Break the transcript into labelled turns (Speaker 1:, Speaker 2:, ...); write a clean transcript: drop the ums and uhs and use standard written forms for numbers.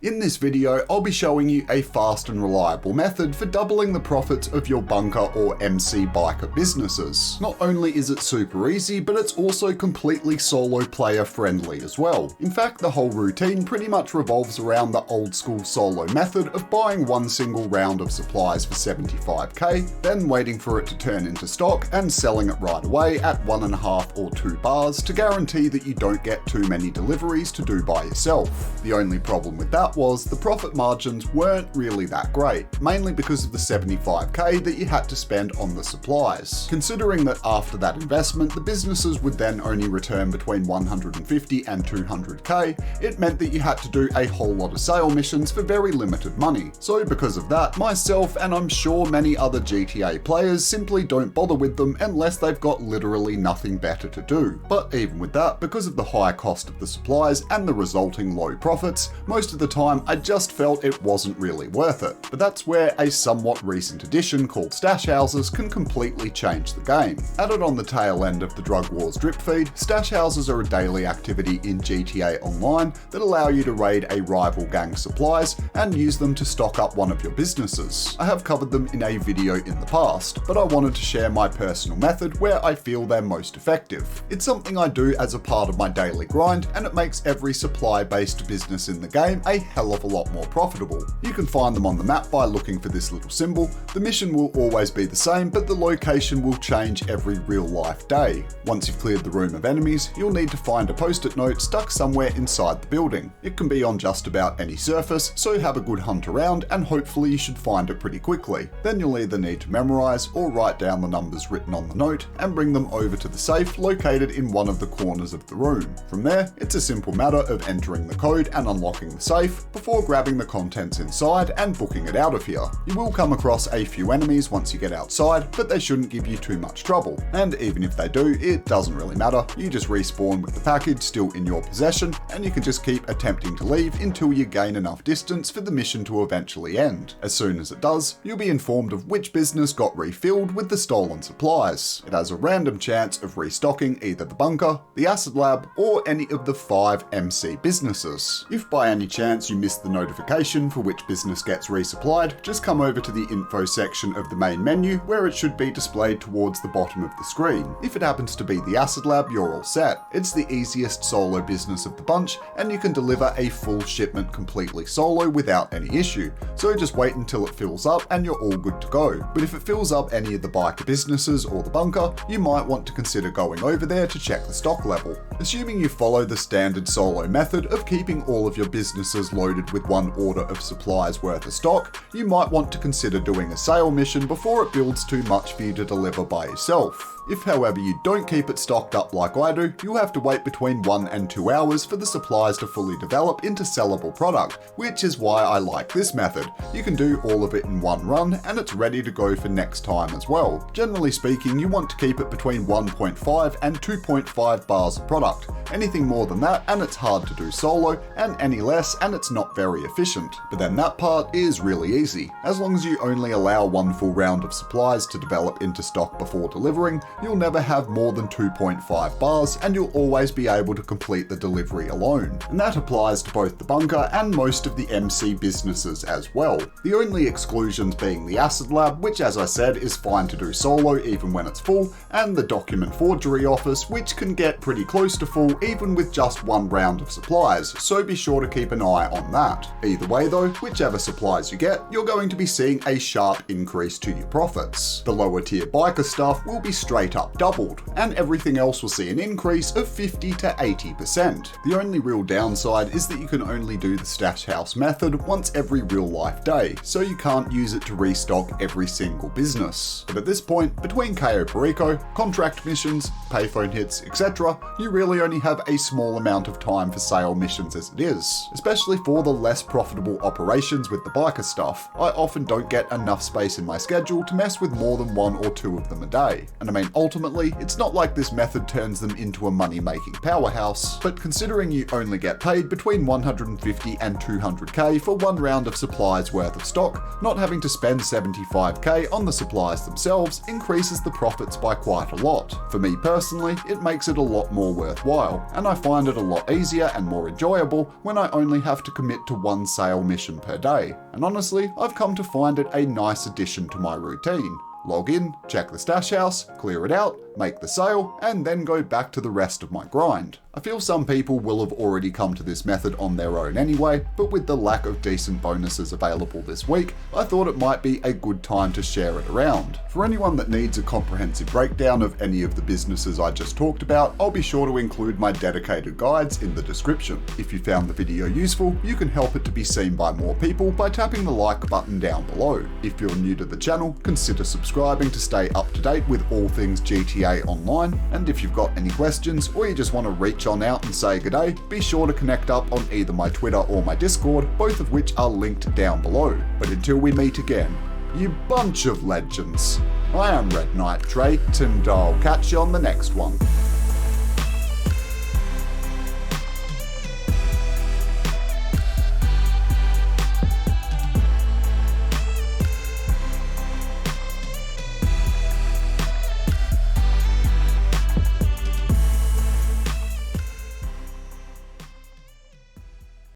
Speaker 1: In this video, I'll be showing you a fast and reliable method for doubling the profits of your bunker or MC biker businesses. Not only is it super easy, but it's also completely solo player friendly as well. In fact, the whole routine pretty much revolves around the old school solo method of buying one single round of supplies for 75k, then waiting for it to turn into stock and selling it right away at 1.5 or 2 bars to guarantee that you don't get too many deliveries to do by yourself. The only problem with that was the profit margins weren't really that great, mainly because of the 75k that you had to spend on the supplies. Considering that after that investment, the businesses would then only return between 150 and 200k, it meant that you had to do a whole lot of sale missions for very limited money. So because of that, myself and I'm sure many other GTA players simply don't bother with them unless they've got literally nothing better to do. But even with that, because of the high cost of the supplies and the resulting low profits, most of the time I just felt it wasn't really worth it. But that's where a somewhat recent addition called stash houses can completely change the game. Added on the tail end of the Drug Wars drip feed, stash houses are a daily activity in GTA Online that allow you to raid a rival gang's supplies and use them to stock up one of your businesses. I have covered them in a video in the past, but I wanted to share my personal method where I feel they're most effective. It's something I do as a part of my daily grind, and it makes every supply-based business in the game a hell of a lot more profitable. You can find them on the map by looking for this little symbol. The mission will always be the same, but the location will change every real-life day. Once you've cleared the room of enemies, you'll need to find a post-it note stuck somewhere inside the building. It can be on just about any surface, so have a good hunt around and hopefully you should find it pretty quickly. Then you'll either need to memorize or write down the numbers written on the note and bring them over to the safe located in one of the corners of the room. From there, it's a simple matter of entering the code and unlocking the safe before grabbing the contents inside and booking it out of here. You will come across a few enemies once you get outside, but they shouldn't give you too much trouble. And even if they do, it doesn't really matter. You just respawn with the package still in your possession, and you can just keep attempting to leave until you gain enough distance for the mission to eventually end. As soon as it does, you'll be informed of which business got refilled with the stolen supplies. It has a random chance of restocking either the bunker, the acid lab, or any of the 5 MC businesses. If by any chance you miss the notification for which business gets resupplied, just come over to the info section of the main menu where it should be displayed towards the bottom of the screen. If it happens to be the acid lab, you're all set. It's the easiest solo business of the bunch, and you can deliver a full shipment completely solo without any issue. So just wait until it fills up and you're all good to go. But if it fills up any of the biker businesses or the bunker, you might want to consider going over there to check the stock level. Assuming you follow the standard solo method of keeping all of your businesses loaded with one order of supplies worth of stock, you might want to consider doing a sale mission before it builds too much for you to deliver by yourself. If however you don't keep it stocked up like I do, you'll have to wait between 1 and 2 hours for the supplies to fully develop into sellable product, which is why I like this method. You can do all of it in one run and it's ready to go for next time as well. Generally speaking, you want to keep it between 1.5 and 2.5 bars of product. Anything more than that and it's hard to do solo, and any less and it's not very efficient. But then that part is really easy. As long as you only allow 1 full round of supplies to develop into stock before delivering, you'll never have more than 2.5 bars and you'll always be able to complete the delivery alone. And that applies to both the bunker and most of the MC businesses as well. The only exclusions being the acid lab, which as I said is fine to do solo even when it's full, and the document forgery office, which can get pretty close to full even with just 1 round of supplies, so be sure to keep an eye on that. Either way though, whichever supplies you get, you're going to be seeing a sharp increase to your profits. The lower tier biker stuff will be straight up doubled, and everything else will see an increase of 50 to 80%. The only real downside is that you can only do the stash house method once every real life day, so you can't use it to restock every single business. But at this point, between Cayo Perico, contract missions, payphone hits, etc., you really only have a small amount of time for sale missions as it is, especially for the less profitable operations with the biker stuff. I often don't get enough space in my schedule to mess with more than 1 or 2 of them a day. And I mean, ultimately, it's not like this method turns them into a money-making powerhouse, but considering you only get paid between 150 and 200k for one round of supplies worth of stock, not having to spend 75k on the supplies themselves increases the profits by quite a lot. For me personally, it makes it a lot more worthwhile, and I find it a lot easier and more enjoyable when I only have to commit to one sale mission per day. And honestly, I've come to find it a nice addition to my routine. Log in, check the stash house, clear it out, make the sale, and then go back to the rest of my grind. I feel some people will have already come to this method on their own anyway, but with the lack of decent bonuses available this week, I thought it might be a good time to share it around. For anyone that needs a comprehensive breakdown of any of the businesses I just talked about, I'll be sure to include my dedicated guides in the description. If you found the video useful, you can help it to be seen by more people by tapping the like button down below. If you're new to the channel, consider subscribing to stay up to date with all things GTA Online, and if you've got any questions or you just want to reach on out and say g'day, be sure to connect up on either my Twitter or my Discord, both of which are linked down below. But until we meet again, you bunch of legends, I am Red Knight Drake, and I'll catch you on the next one.